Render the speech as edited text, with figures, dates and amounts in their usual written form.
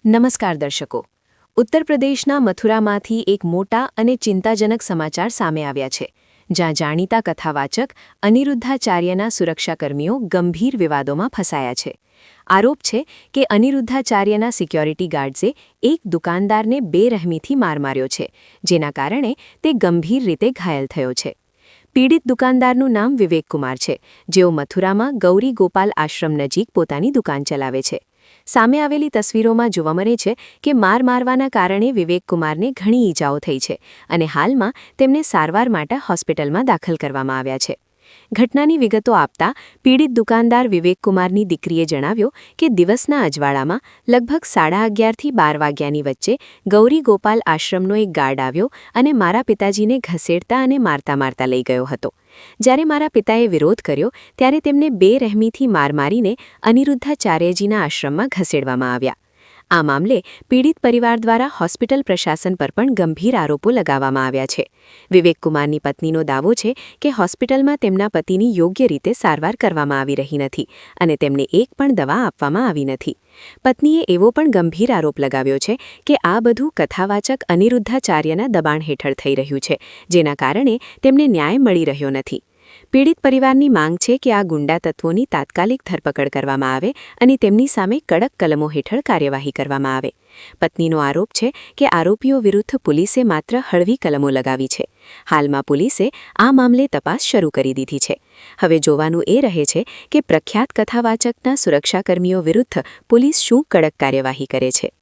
નમસ્કાર દર્શકો. ઉત્તર પ્રદેશના મથુરામાંથી એક મોટા અને ચિંતાજનક સમાચાર સામે આવ્યા છે, જ્યાં જાણીતા કથાવાચક અનિરુદ્ધાચાર્યના સુરક્ષાકર્મીઓ ગંભીર વિવાદોમાં ફસાયા છે. આરોપ છે કે અનિરુદ્ધાચાર્યના સિક્યોરિટી ગાર્ડ્સે એક દુકાનદારને બેરહેમીથી માર માર્યો છે, જેના કારણે તે ગંભીર રીતે ઘાયલ થયો છે. પીડિત દુકાનદારનું નામ વિવેક કુમાર છે, જેઓ મથુરામાં ગૌરી ગોપાલ આશ્રમ નજીક પોતાની દુકાન ચલાવે છે. સામે આવેલી તસવીરોમાં જોવા મળે છે કે માર મારવાના કારણે વિવેક કુમારને ઘણી ઈજાઓ થઈ છે અને હાલમાં તેમને સારવાર માટે હોસ્પિટલમાં દાખલ કરવામાં આવ્યા છે. ઘટનાની વિગતો આપતા પીડિત દુકાનદાર વિવેક કુમારની દીકરીએ જણાવ્યું કે દિવસના અજવાળામાં લગભગ 11:30 થી 12 વાગ્યાની વચ્ચે ગૌરી ગોપાલ આશ્રમનો એક ગાર્ડ આવ્યો અને મારા પિતાજીને ઘસેડતા અને મારતા લઈ ગયો હતો. જ્યારે મારા પિતાએ વિરોધ કર્યો ત્યારે તેમને બેરહેમીથી માર મારીને અનિરુદ્ધાચાર્યજીના આશ્રમમાં ખસેડવામાં આવ્યા. આ મામલે પીડિત પરિવાર દ્વારા હોસ્પિટલ પ્રશાસન પર પણ ગંભીર આરોપો લગાવવામાં આવ્યા છે. વિવેક કુમારની પત્નીનો દાવો છે કે હોસ્પિટલમાં તેમના પતિની યોગ્ય રીતે સારવાર કરવામાં આવી રહી નથી અને તેમને એક પણ દવા આપવામાં આવી નથી. પત્નીએ એવો પણ ગંભીર આરોપ લગાવ્યો છે કે આ બધું કથાવાચક અનિરુદ્ધાચાર્યના દબાણ હેઠળ થઈ રહ્યું છે, જેના કારણે તેમને ન્યાય મળી રહ્યો નથી. પીડિત પરિવારની માંગ છે કે આ ગુંડા તત્વોની તાત્કાલિક ધરપકડ કરવામાં આવે અને તેમની સામે કડક કલમો હેઠળ કાર્યવાહી કરવામાં આવે. પત્નીનો આરોપ છે કે આરોપીઓ વિરુદ્ધ પોલીસે માત્ર હળવી કલમો લગાવી છે. હાલમાં પોલીસે આ મામલે તપાસ શરૂ કરી દીધી છે. હવે જોવાનું એ રહે છે કે પ્રખ્યાત કથાવાચકના સુરક્ષાકર્મીઓ વિરુદ્ધ પોલીસ શું કડક કાર્યવાહી કરે છે.